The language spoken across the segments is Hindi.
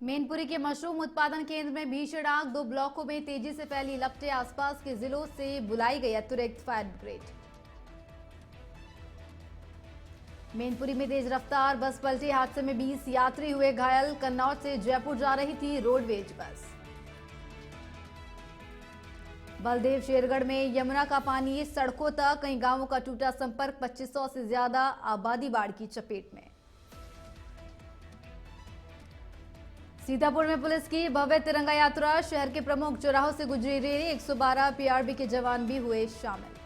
मैनपुरी के मशरूम उत्पादन केंद्र में भीषण आग, 2 ब्लॉकों में तेजी से फैली लपटें, आसपास के जिलों से बुलाई गई अतिरिक्त फायर ब्रिगेड। मैनपुरी में तेज रफ्तार बस पलटी, हादसे में 20 यात्री हुए घायल। कन्नौज से जयपुर जा रही थी रोडवेज बस। बलदेव शेरगढ़ में यमुना का पानी सड़कों तक, कई गांवों का टूटा संपर्क, 2500 से ज्यादा आबादी बाढ़ की चपेट में। सीतापुर में पुलिस की भव्य तिरंगा यात्रा, शहर के प्रमुख चौराहों से गुजरी रैली, 112 पीआरबी के जवान भी हुए शामिल।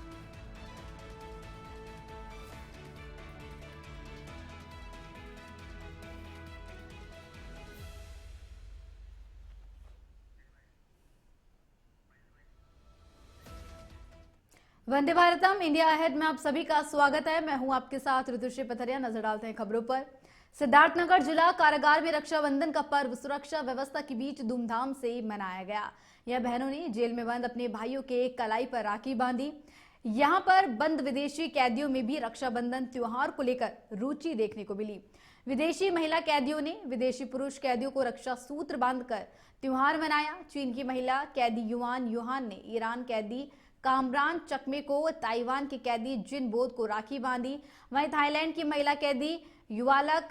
वंदे भारतम इंडिया अहेड में आप सभी का स्वागत है। मैं हूं आपके साथ ऋतुश्री पथरिया। नजर डालते हैं खबरों पर। सिद्धार्थनगर जिला कारागार में रक्षाबंधन का पर्व सुरक्षा व्यवस्था के बीच धूमधाम से मनाया गया। यह बहनों ने जेल में बंद अपने भाइयों के कलाई पर राखी बांधी। यहां पर बंद विदेशी कैदियों में भी रक्षाबंधन त्योहार को लेकर रुचि देखने को मिली। विदेशी महिला कैदियों ने विदेशी पुरुष कैदियों को रक्षा सूत्र बांधकर त्योहार मनाया। चीन की महिला कैदी युआन युहान ने ईरान कैदी कामरान चकमे को, ताइवान के कैदी जिन बोध को राखी बांधी। वहीं थाईलैंड की महिला कैदी युवालक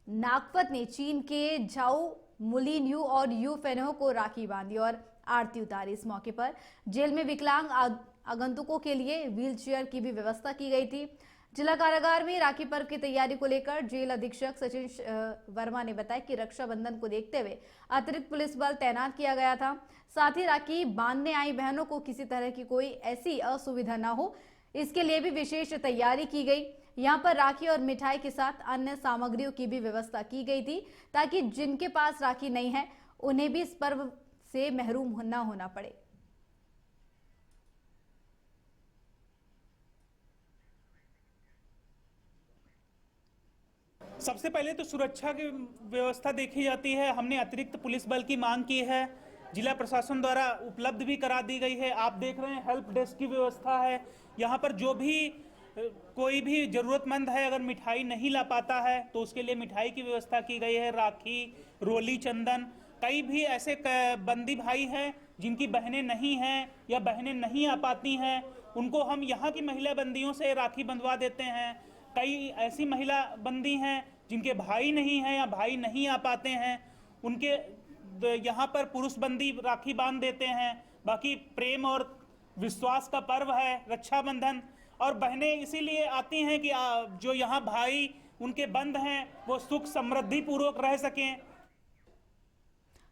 नागपत ने चीन के झाओ मुलिन्यू और यू फेनो को राखी बांधी और आरती उतारी। इस मौके पर जेल में विकलांग आगंतुकों के लिए व्हीलचेयर की भी व्यवस्था की गई थी। जिला कारागार में राखी पर्व की तैयारी को लेकर जेल अधीक्षक सचिन वर्मा ने बताया कि रक्षाबंधन को देखते हुए अतिरिक्त पुलिस बल तैनात किया गया था। साथ ही राखी बांधने आई बहनों को किसी तरह की कोई ऐसी असुविधा न हो, इसके लिए भी विशेष तैयारी की गई। यहाँ पर राखी और मिठाई के साथ अन्य सामग्रियों की भी व्यवस्था की गई थी, ताकि जिनके पास राखी नहीं है उन्हें भी इस पर्व से महरूम न होना पड़े। सबसे पहले तो सुरक्षा की व्यवस्था देखी जाती है। हमने अतिरिक्त पुलिस बल की मांग की है, जिला प्रशासन द्वारा उपलब्ध भी करा दी गई है। आप देख रहे हैं हेल्प डेस्क की व्यवस्था है। यहाँ पर जो भी कोई भी जरूरतमंद है, अगर मिठाई नहीं ला पाता है तो उसके लिए मिठाई की व्यवस्था की गई है। राखी, रोली, चंदन। कई भी ऐसे बंदी भाई हैं जिनकी बहनें नहीं हैं या बहनें नहीं आ पाती हैं, उनको हम यहाँ की महिला बंदियों से राखी बंधवा देते हैं। कई ऐसी महिला बंदी हैं जिनके भाई नहीं हैं या भाई नहीं आ पाते हैं, उनके यहाँ पर पुरुष बंदी राखी बांध देते हैं। बाकी प्रेम और विश्वास का पर्व है रक्षाबंधन, और बहनें इसीलिए आती हैं कि जो यहाँ भाई उनके बंद हैं वो सुख समृद्धि पूर्वक रह सकें।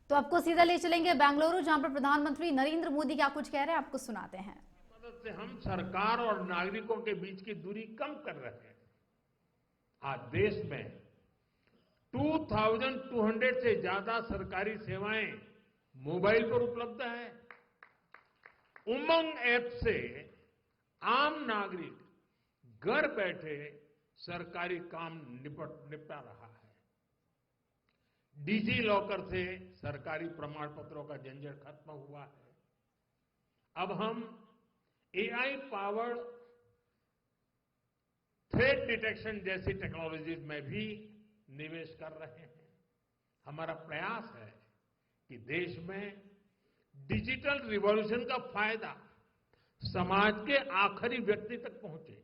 तो आपको सीधा ले चलेंगे बेंगलुरु, जहां पर प्रधानमंत्री नरेंद्र मोदी क्या कुछ कह रहे हैं, आपको सुनाते हैं। मदद से हम सरकार और नागरिकों के बीच की दूरी कम कर रहे हैं। आज देश में 2200 से ज्यादा सरकारी सेवाएं मोबाइल पर उपलब्ध है। उमंग ऐप से आम नागरिक घर बैठे सरकारी काम निपटा रहा है। डिजी लॉकर से सरकारी प्रमाण पत्रों का झंझट खत्म हुआ है। अब हम एआई पावर्ड थ्रेट डिटेक्शन जैसी टेक्नोलॉजीज में भी निवेश कर रहे हैं। हमारा प्रयास है कि देश में डिजिटल रिवॉल्यूशन का फायदा समाज के आखिरी व्यक्ति तक पहुंचे,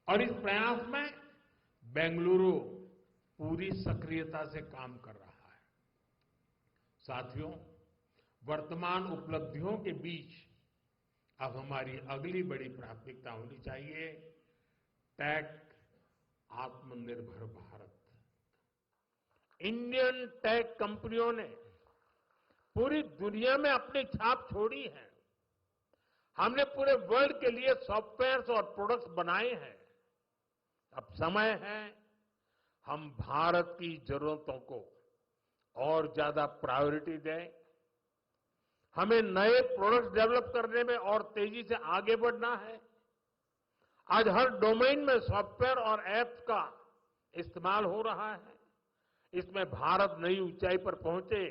और इस प्रयास में बेंगलुरु पूरी सक्रियता से काम कर रहा है। साथियों, वर्तमान उपलब्धियों के बीच अब हमारी अगली बड़ी प्राथमिकता होनी चाहिए टेक आत्मनिर्भर भारत। इंडियन टेक कंपनियों ने पूरी दुनिया में अपनी छाप छोड़ी है। हमने पूरे वर्ल्ड के लिए सॉफ्टवेयर और प्रोडक्ट्स बनाए हैं। अब समय है हम भारत की जरूरतों को और ज्यादा प्रायोरिटी दें। हमें नए प्रोडक्ट्स डेवलप करने में और तेजी से आगे बढ़ना है। आज हर डोमेन में सॉफ्टवेयर और एप्स का इस्तेमाल हो रहा है। इसमें भारत नई ऊंचाई पर पहुंचे,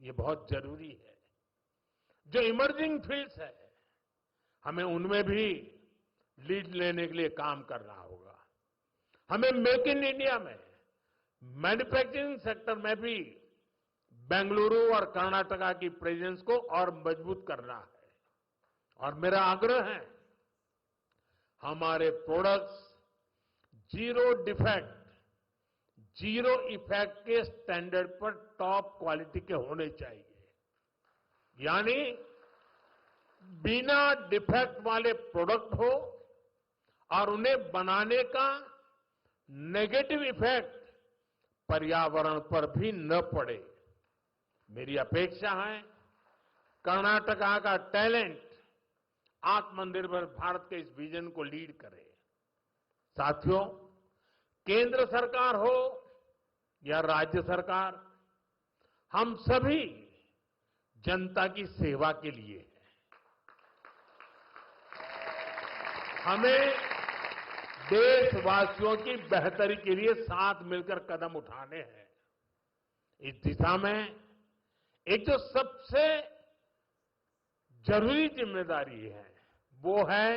ये बहुत जरूरी है। जो इमर्जिंग फील्ड्स है, हमें उनमें भी लीड लेने के लिए काम करना होगा। हमें मेक इन इंडिया में मैन्युफैक्चरिंग सेक्टर में भी बेंगलुरु और कर्नाटका की प्रेजेंस को और मजबूत करना है। और मेरा आग्रह है, हमारे products zero defect, zero effect के स्टैंडर्ड पर टॉप क्वालिटी के होने चाहिए। यानी बिना डिफेक्ट वाले प्रोडक्ट हो और उन्हें बनाने का नेगेटिव इफेक्ट पर्यावरण पर भी न पड़े। मेरी अपेक्षा है कर्नाटका का टैलेंट आत्मनिर्भर भारत के इस विजन को लीड करे। साथियों, केंद्र सरकार हो या राज्य सरकार, हम सभी जनता की सेवा के लिए हैं। हमें देशवासियों की बेहतरी के लिए साथ मिलकर कदम उठाने हैं। इस दिशा में एक जो सबसे जरूरी जिम्मेदारी है वो है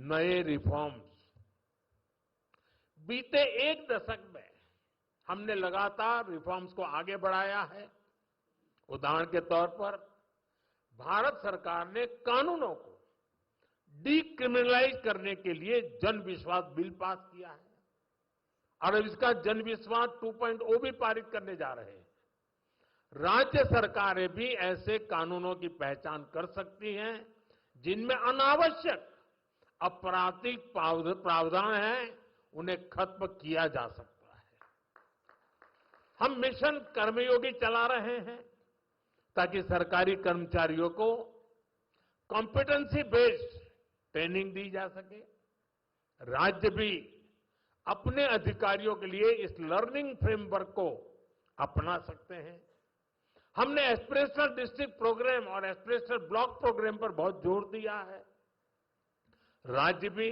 नए रिफॉर्म्स। बीते एक दशक में हमने लगातार रिफॉर्म्स को आगे बढ़ाया है। उदाहरण के तौर पर भारत सरकार ने कानूनों को डीक्रिमिनलाइज करने के लिए जन विश्वास बिल पास किया है और अब इसका जन विश्वास 2.0 भी पारित करने जा रहे हैं। राज्य सरकारें भी ऐसे कानूनों की पहचान कर सकती हैं जिनमें अनावश्यक आपराधिक प्रावधान हैं, उन्हें खत्म किया जा सकता है। हम मिशन कर्मयोगी चला रहे हैं ताकि सरकारी कर्मचारियों को कॉम्पिटेंसी बेस्ड ट्रेनिंग दी जा सके। राज्य भी अपने अधिकारियों के लिए इस लर्निंग फ्रेमवर्क को अपना सकते हैं। हमने एस्पिरेशनल डिस्ट्रिक्ट प्रोग्राम और एस्पिरेशनल ब्लॉक प्रोग्राम पर बहुत जोर दिया है। राज्य भी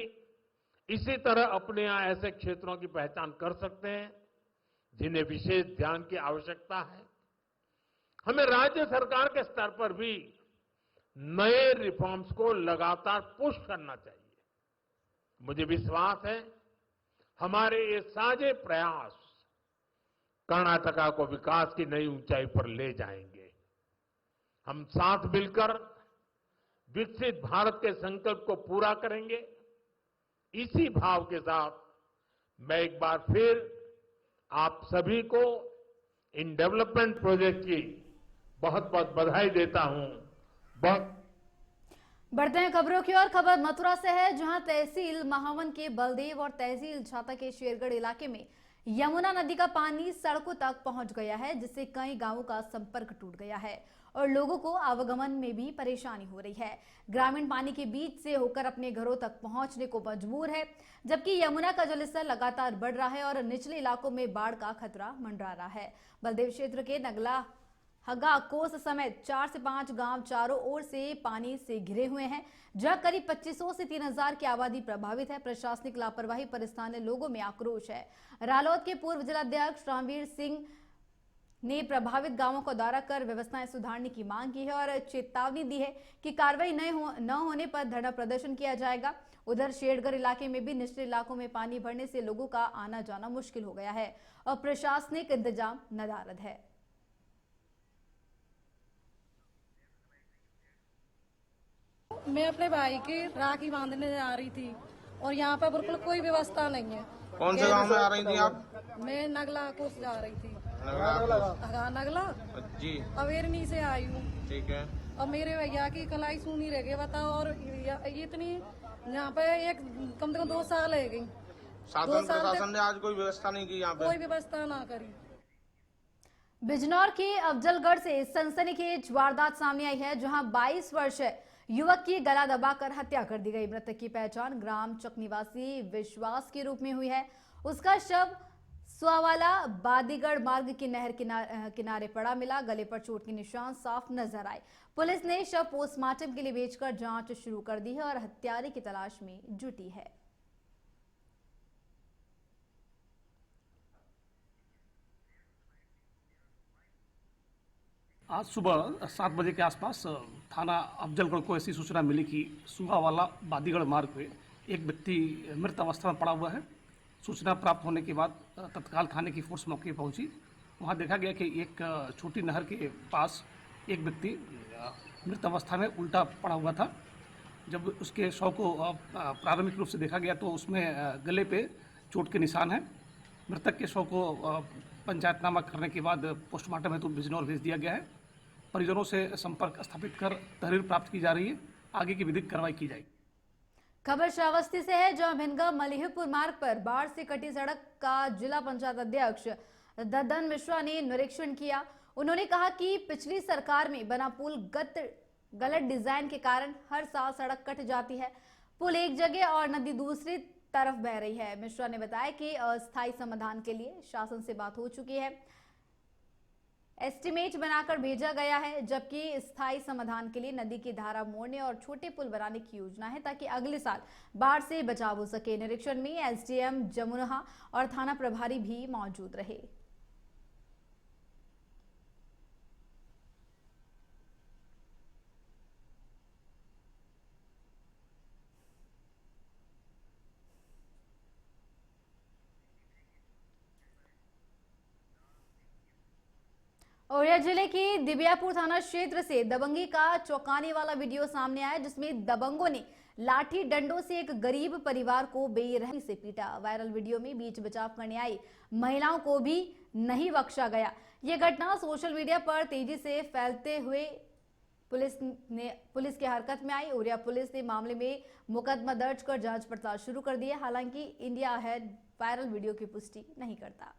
इसी तरह अपने यहां ऐसे क्षेत्रों की पहचान कर सकते हैं जिन्हें विशेष ध्यान की आवश्यकता है। हमें राज्य सरकार के स्तर पर भी नए रिफॉर्म्स को लगातार पुश करना चाहिए। मुझे विश्वास है हमारे ये साझे प्रयास कर्नाटका को विकास की नई ऊंचाई पर ले जाएंगे। हम साथ मिलकर विकसित भारत के संकल्प को पूरा करेंगे। इसी भाव के साथ मैं एक बार फिर आप सभी को इन डेवलपमेंट प्रोजेक्ट की बहुत बहुत बधाई देता हूं। बढ़ते हैं खबरों की ओर। खबर मथुरा से है, जहां तहसील महावन के बलदेव और तहसील छाता के शेरगढ़ इलाके में यमुना नदी का पानी सड़कों तक पहुंच गया है, जिससे कई गांवों का संपर्क टूट गया है और लोगों को आवागमन में भी परेशानी हो रही है। ग्रामीण पानी के बीच से होकर अपने घरों तक पहुंचने को मजबूर है, जबकि यमुना का जलस्तर लगातार बढ़ रहा है और निचले इलाकों में बाढ़ का खतरा मंडरा रहा है। बलदेव क्षेत्र के नगला, हगा, कोस समेत 4 से 5 गांव चारों ओर से पानी से घिरे हुए हैं, जहां करीब 2500 से 3000 की आबादी प्रभावित है। प्रशासनिक लापरवाही पर स्थानीय लोगों में आक्रोश है। रालोद के पूर्व जिलाध्यक्ष रामवीर सिंह ने प्रभावित गांवों का दौरा कर व्यवस्थाएं सुधारने की मांग की है और चेतावनी दी है कि कार्रवाई न होने पर धरना प्रदर्शन किया जाएगा। उधर शेरगढ़ इलाके में भी निचले इलाकों में पानी भरने से लोगों का आना जाना मुश्किल हो गया है और प्रशासनिक इंतजाम नदारद है। मैं अपने भाई की राखी बांधने जा रही थी और यहाँ पे बिल्कुल कोई व्यवस्था नहीं है। कौन से गांव में आ रही थी आप? मैं नगला कोस जा रही थी। नगला जी, अवेरनी से आई हूँ। ठीक है। और मेरे भैया की कलाई सुनी रह गई, बताओ। और ये इतनी यहाँ पे कम से कम 2 साल है गई। शासन प्रशासन ने आज कोई व्यवस्था नहीं की, यहाँ पे कोई व्यवस्था ना करी। बिजनौर के अफजलगढ़ से सनसनीखेज वारदात सामने आई है, जहां 22 वर्षीय युवक की गला दबाकर हत्या कर दी गई। मृतक की पहचान ग्राम चक निवासी विश्वास के रूप में हुई है। उसका शव स्वावाला बादीगढ़ मार्ग की नहर किनारे पड़ा मिला। गले पर चोट के निशान साफ नजर आए। पुलिस ने शव पोस्टमार्टम के लिए भेजकर जांच शुरू कर दी है और हत्यारे की तलाश में जुटी है। आज सुबह 7 बजे के आसपास थाना अफजलगढ़ को ऐसी सूचना मिली कि सुहावाला बादीगढ़ मार्ग पे एक व्यक्ति मृत अवस्था में पड़ा हुआ है। सूचना प्राप्त होने के बाद तत्काल थाने की फोर्स मौके पर पहुंची वहाँ देखा गया कि एक छोटी नहर के पास एक व्यक्ति मृत अवस्था में उल्टा पड़ा हुआ था। जब उसके शव को प्रारंभिक रूप से देखा गया तो उसमें गले पे चोट के निशान हैं। मृतक के शव को पंचायतनामा करने के बाद पोस्टमार्टम हेतु बिजनौर भेज दिया गया है। परिजनों से संपर्क स्थापित कर तहरीर प्राप्त की जा रही है। आगे की विधिक कार्रवाई की जाएगी। खबर श्रावस्ती से है, जहां भिनगा मलिहपुर मार्ग पर बाढ़ से कटी सड़क का जिला पंचायत अध्यक्ष ददन मिश्रा ने निरीक्षण किया। उन्होंने कहा कि पिछली सरकार में बना पुल गलत डिजाइन के कारण हर साल सड़क कट जाती है। पुल एक जगह और नदी दूसरी तरफ बह रही है। मिश्रा ने बताया कि अस्थायी समाधान के लिए शासन से बात हो चुकी है, एस्टीमेट बनाकर भेजा गया है, जबकि स्थायी समाधान के लिए नदी की धारा मोड़ने और छोटे पुल बनाने की योजना है ताकि अगले साल बाढ़ से बचाव हो सके। निरीक्षण में एसडीएम जमुना और थाना प्रभारी भी मौजूद रहे। औरैया जिले की दिबियापुर थाना क्षेत्र से दबंगी का चौंकाने वाला वीडियो सामने आया, जिसमें दबंगों ने लाठी डंडों से एक गरीब परिवार को बेरहमी से पीटा। वायरल वीडियो में बीच बचाव करने आई महिलाओं को भी नहीं बख्शा गया। यह घटना सोशल मीडिया पर तेजी से फैलते हुए पुलिस की हरकत में आई। औरैया पुलिस ने मामले में मुकदमा दर्ज कर जांच पड़ताल शुरू कर दी है। हालांकि इंडिया अहेड वायरल वीडियो की पुष्टि नहीं करता।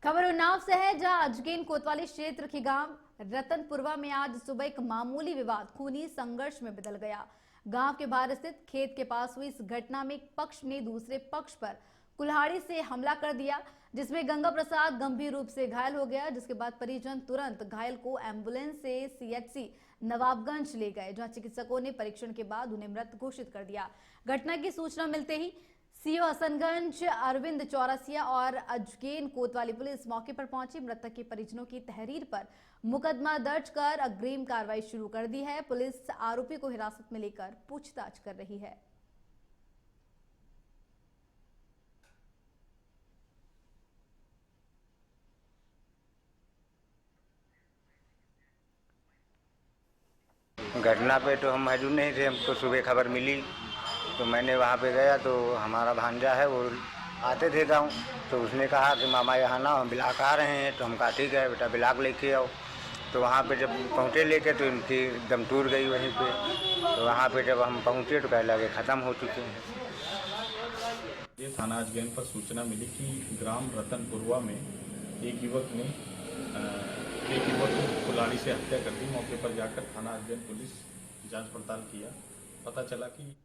खबर उन्नाव से है, जहां अजगेन कोतवाली क्षेत्र के गांव रतनपुरवा में आज सुबह एक मामूली विवाद खूनी संघर्ष में बदल गया। गांव के बाहर स्थित खेत के पास हुई इस घटना में एक पक्ष ने दूसरे पक्ष पर कुल्हाड़ी से हमला कर दिया, जिसमें गंगा प्रसाद गंभीर रूप से घायल हो गया। जिसके बाद परिजन तुरंत घायल को एम्बुलेंस से सीएचसी नवाबगंज ले गए, जहां चिकित्सकों ने परीक्षण के बाद उन्हें मृत घोषित कर दिया। घटना की सूचना मिलते ही सीओ हसनगंज अरविंद चौरसिया और अजगेन कोतवाली पुलिस मौके पर पहुंची। मृतक के परिजनों की तहरीर पर मुकदमा दर्ज कर अग्रिम कार्रवाई शुरू कर दी है। पुलिस आरोपी को हिरासत में लेकर पूछताछ कर रही है। घटना पे तो हम मौजूद नहीं थे, हमको सुबह खबर मिली तो मैंने वहाँ पे गया तो हमारा भांजा है वो आते थे गाँव, तो उसने कहा कि मामा यहाँ ना हम ब्लाक आ रहे हैं। तो हम कहा ठीक है बेटा ब्लाक लेके आओ। तो वहाँ पे जब पहुँचे लेके तो इनकी दम टूट गई वहीं पे। तो वहाँ पे जब हम पहुँचे तो कह लगे ख़त्म हो चुके हैं। ये थाना अजगैन पर सूचना मिली कि ग्राम रतनपुरवा में एक युवक ने कुल्हाड़ी से हत्या कर दी। मौके पर जाकर थाना अजगैन पुलिस जांच पड़ताल किया, पता चला कि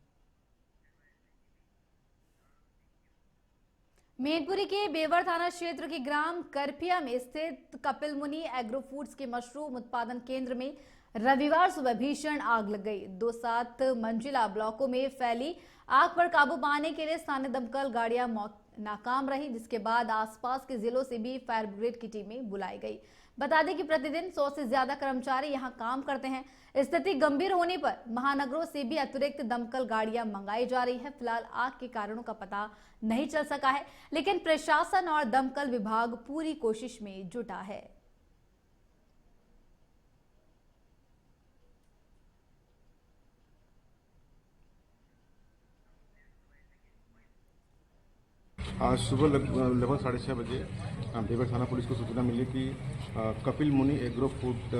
मैनपुरी के बेवर थाना क्षेत्र के ग्राम करपिया में स्थित कपिल मुनि एग्रो फूड्स के मशरूम उत्पादन केंद्र में रविवार सुबह भीषण आग लग गई। 2-7 मंजिला ब्लॉकों में फैली आग पर काबू पाने के लिए स्थानीय दमकल गाड़ियां नाकाम रही, जिसके बाद आसपास के जिलों से भी फायर ब्रिगेड की टीमें बुलाई गई। बता दें कि प्रतिदिन 100 से ज्यादा कर्मचारी यहां काम करते हैं। स्थिति गंभीर होने पर महानगरों से भी अतिरिक्त दमकल गाड़ियां मंगाई जा रही है। फिलहाल आग के कारणों का पता नहीं चल सका है, लेकिन प्रशासन और दमकल विभाग पूरी कोशिश में जुटा है। आज सुबह लगभग 6:30 बजे बेवर थाना पुलिस को सूचना मिली कि कपिल मुनि एग्रो फूड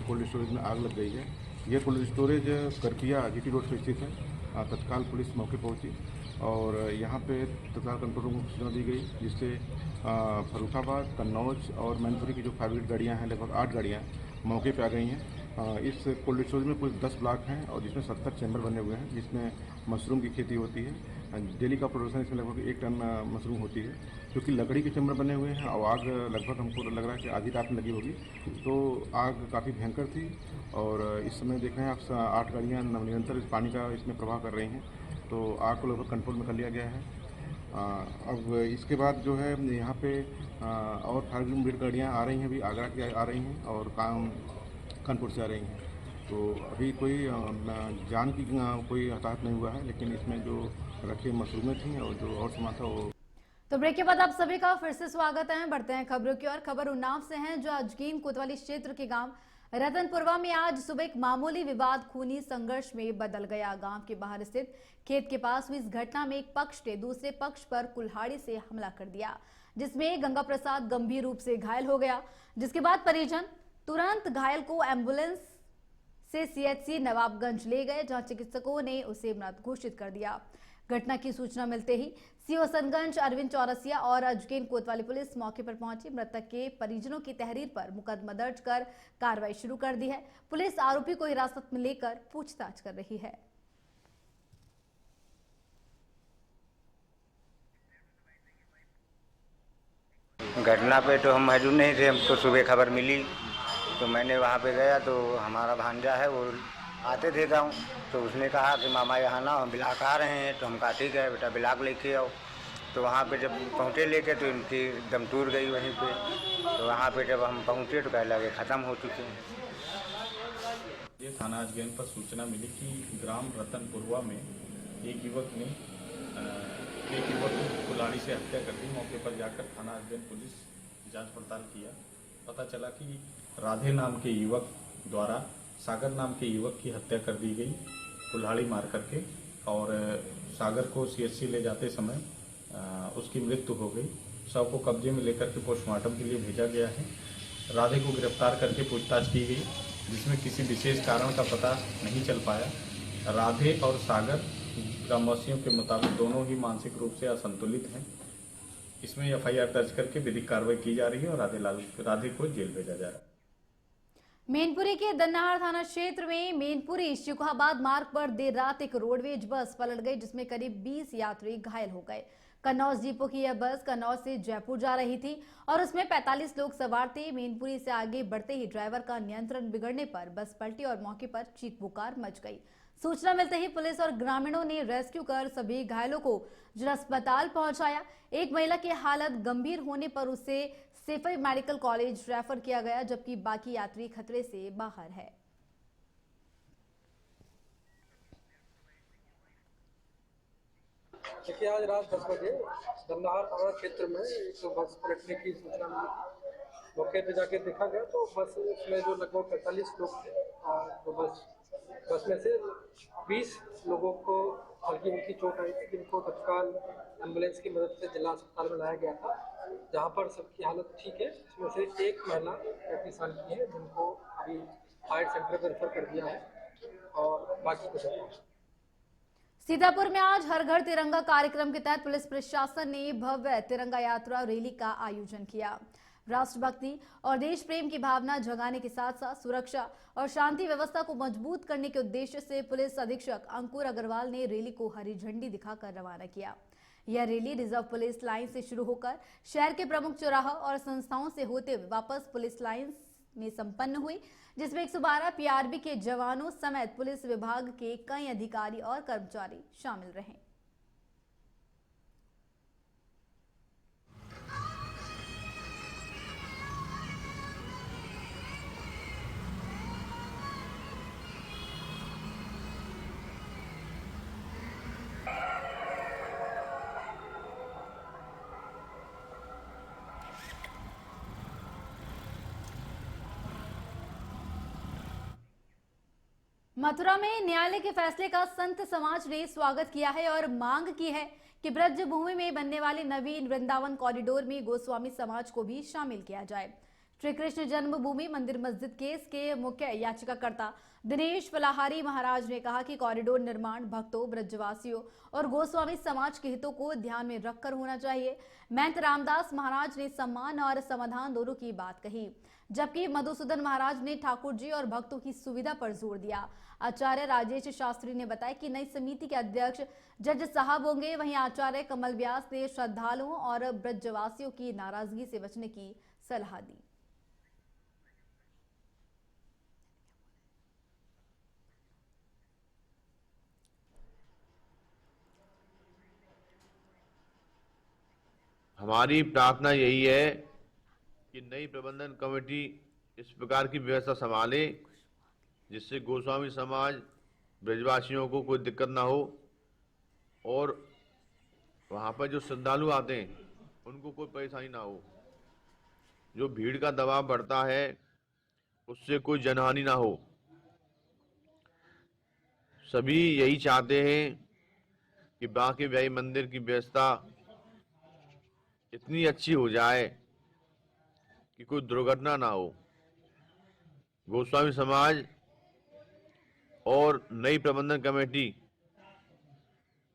कोल्ड स्टोरेज में आग लग गई है। यह कोल्ड स्टोरेज करकिया जीटी रोड पर स्थित है। तत्काल पुलिस मौके पहुंची और यहाँ पे तत्काल कंट्रोल रूम को सूचना दी गई, जिससे फर्रुखाबाद, कन्नौज और मैनपुरी की जो फायर ब्रिगेड गाड़ियाँ हैं, लगभग 8 गाड़ियाँ मौके पे आ गई हैं। इस कोल्ड स्टोरेज में कुल 10 ब्लॉक हैं और जिसमें 70 चैम्बर बने हुए हैं, जिसमें मशरूम की खेती होती है। डेली का प्रोडक्शन इसमें लगभग 1 टन मशरूम होती है, क्योंकि लकड़ी के चैम्बर बने हुए हैं और आग लगभग हमको लग रहा है कि आधी रात में लगी होगी। तो आग काफ़ी भयंकर थी और इस समय देख रहे हैं आप 8 गाड़ियाँ निरंतर पानी का इसमें प्रवाह कर रही हैं, तो आग को लगभग कंट्रोल में कर लिया गया है। अब इसके बाद जो है यहाँ पे और फायर ब्रिगेड गाड़ियाँ आ रही हैं, अभी आगरा की आ रही हैं और कानपुर से आ रही हैं। तो अभी कोई जान की कोई हताहत नहीं हुआ है, लेकिन इसमें जो रखी मशरूमें थी और जो और सामान था वो। तो ब्रेक के बाद आप सभी का फिर से स्वागत है। बढ़ते हैं खबरों की ओर। खबर उन्नाव से है, जो अजगीन कोतवाली क्षेत्र के गांव रतनपुरवा में आज सुबह एक मामूली विवाद खूनी संघर्ष में बदल गया। गांव के बाहर स्थित खेत के पास हुई इस घटना में एक पक्ष ने दूसरे पक्ष पर कुल्हाड़ी से हमला कर दिया, जिसमें गंगा प्रसाद गंभीर रूप से घायल हो गया, जिसके बाद परिजन तुरंत घायल को एम्बुलेंस से सीएचसी नवाबगंज ले गए, जहां चिकित्सकों ने उसे मृत घोषित कर दिया। घटना की सूचना मिलते ही सीओ हसनगंज अरविंद चौरसिया और अजगीन कोतवाली पुलिस मौके पर पहुंची। मृतक के परिजनों की तहरीर पर मुकदमा दर्ज कर कार्रवाई शुरू कर दी है। पुलिस आरोपी को हिरासत में लेकर पूछताछ कर रही है। घटना पे तो हम मौजूद नहीं थे, हमको सुबह खबर मिली तो मैंने वहाँ पे गया तो हमारा भांजा है वो आते थे गाँव, तो उसने कहा कि मामा यहाँ ना हम ब्लाक आ रहे हैं। तो हम कहा ठीक है बेटा ब्लाक लेके आओ। तो वहाँ पे जब पहुँचे लेके तो इनकी दम टूट गई वहीं पे। तो वहाँ पे जब हम पहुँचे तो कह लगे ख़त्म हो चुके हैं। ये थाना अजगैन पर सूचना मिली कि ग्राम रतनपुरवा में एक युवक की कुल्हाड़ी से हत्या कर दी। मौके पर जाकर थाना अजगैन पुलिस जांच पड़ताल किया। पता चला कि राधे नाम के युवक द्वारा सागर नाम के युवक की हत्या कर दी गई कुल्हाड़ी मार करके, और सागर को सीएचसी ले जाते समय उसकी मृत्यु हो गई। शव को कब्जे में लेकर के पोस्टमार्टम के लिए भेजा गया है। राधे को गिरफ्तार करके पूछताछ की गई, जिसमें किसी विशेष कारण का पता नहीं चल पाया। राधे और सागर ग्रामवासियों के मुताबिक दोनों ही मानसिक रूप से असंतुलित हैं। इसमें एफआईआर दर्ज करके विधिक कार्रवाई की जा रही है और राधे को जेल भेजा जा रहा है। मैनपुरी के दन्नाहार थाना क्षेत्र में मैनपुरी शिकोहाबाद मार्ग पर देर रात एक रोडवेज बस पलट गई, जिसमें करीब 20 यात्री घायल हो गए। कन्नौज डिपो की यह बस कन्नौज से जयपुर जा रही थी और उसमें 45 लोग सवार थे। मैनपुरी से आगे बढ़ते ही ड्राइवर का नियंत्रण बिगड़ने पर बस पलटी और मौके पर चीख पुकार मच गई। सूचना मिलते ही पुलिस और ग्रामीणों ने रेस्क्यू कर सभी घायलों को जिला अस्पताल पहुंचाया। एक महिला की हालत गंभीर होने पर उसे सैफई मेडिकल कॉलेज रेफर किया गया, जबकि बाकी यात्री खतरे से बाहर है। देखिए, आज रात 10 बजे दन्नाहार थाना क्षेत्र में एक बस पलटने की सूचना मिली। मौके पर जाके देखा गया तो बस में जो लगभग 45 लोग थे, तो बस में से 20 लोगों को हल्की मुल्की चोट आई थी, जिनको तत्काल एम्बुलेंस की मदद से जिला अस्पताल में लाया गया था, जहां पर सबकी हालत ठीक है। इसमें से एक महिला 35 साल की है, जिनको अभी हार्ट सेंटर पर रेफर कर दिया है और बाकी कुछ। सीतापुर में आज हर घर तिरंगा कार्यक्रम के तहत पुलिस प्रशासन ने भव्य तिरंगा यात्रा रैली का आयोजन किया। राष्ट्रभक्ति और देश प्रेम की भावना जगाने के साथ साथ सुरक्षा और शांति व्यवस्था को मजबूत करने के उद्देश्य से पुलिस अधीक्षक अंकुर अग्रवाल ने रैली को हरी झंडी दिखाकर रवाना किया। यह रैली रिजर्व पुलिस लाइन से शुरू होकर शहर के प्रमुख चौराहा और संस्थाओं से होते हुए वापस पुलिस लाइन में संपन्न हुई, जिसमें 112 पीआरबी के जवानों समेत पुलिस विभाग के कई अधिकारी और कर्मचारी शामिल रहे। मथुरा में न्यायालय के फैसले का संत समाज ने स्वागत किया है और मांग की है कि ब्रज भूमि में बनने वाले नवीन वृंदावन कॉरिडोर में गोस्वामी समाज को भी शामिल किया जाए। श्री कृष्ण जन्मभूमि मंदिर मस्जिद केस के मुख्य याचिकाकर्ता दिनेश फलाहारी महाराज ने कहा कि कॉरिडोर निर्माण भक्तों, ब्रजवासियों और गोस्वामी समाज के हितों को ध्यान में रखकर होना चाहिए। महंत रामदास महाराज ने सम्मान और समाधान दोनों की बात कही, जबकि मधुसूदन महाराज ने ठाकुर जी और भक्तों की सुविधा पर जोर दिया। आचार्य राजेश शास्त्री ने बताया कि नई समिति के अध्यक्ष जज साहब होंगे। वहीं आचार्य कमल व्यास ने श्रद्धालुओं और ब्रजवासियों की नाराजगी से बचने की सलाह दी। हमारी प्रार्थना यही है कि नई प्रबंधन कमेटी इस प्रकार की व्यवस्था संभाले जिससे गोस्वामी समाज ब्रजवासियों को कोई दिक्कत ना हो और वहाँ पर जो श्रद्धालु आते हैं उनको कोई परेशानी ना हो। जो भीड़ का दबाव बढ़ता है उससे कोई जनहानि ना हो। सभी यही चाहते हैं कि बांके बिहारी मंदिर की व्यवस्था इतनी अच्छी हो जाए कि कोई दुर्घटना ना हो। गोस्वामी समाज और नई प्रबंधन कमेटी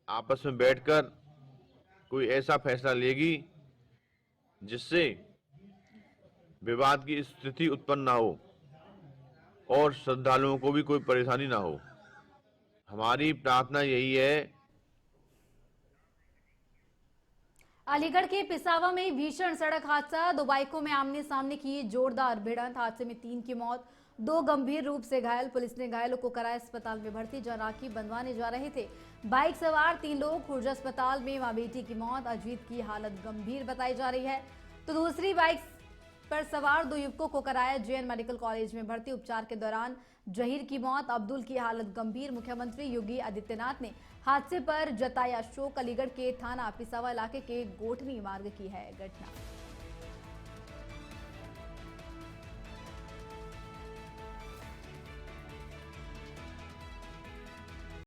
आपस में बैठकर कोई ऐसा फैसला लेगी जिससे विवाद की स्थिति उत्पन्न ना हो और श्रद्धालुओं को भी कोई परेशानी ना हो। हमारी प्रार्थना यही है। अलीगढ़ के पिसावा में भीषण सड़क हादसा, दो बाइकों में आमने सामने की जोरदार भिड़ंत, हादसे में 3 की मौत, 2 गंभीर रूप से घायल। पुलिस ने घायलों को कराया अस्पताल में भर्ती, जहां राखी बंधवाने जा रहे थे बाइक सवार 3 लोग। खुर्जा अस्पताल में मां बेटी की मौत, अजीत की हालत गंभीर बताई जा रही है, तो दूसरी बाइक पर सवार 2 युवकों को कराया जेएन मेडिकल कॉलेज में भर्ती। उपचार के दौरान जहीर की मौत, अब्दुल की हालत गंभीर। मुख्यमंत्री योगी आदित्यनाथ ने हादसे पर जताया शोक। अलीगढ़ के थाना पिसावा इलाके के गोठनी मार्ग की है घटना।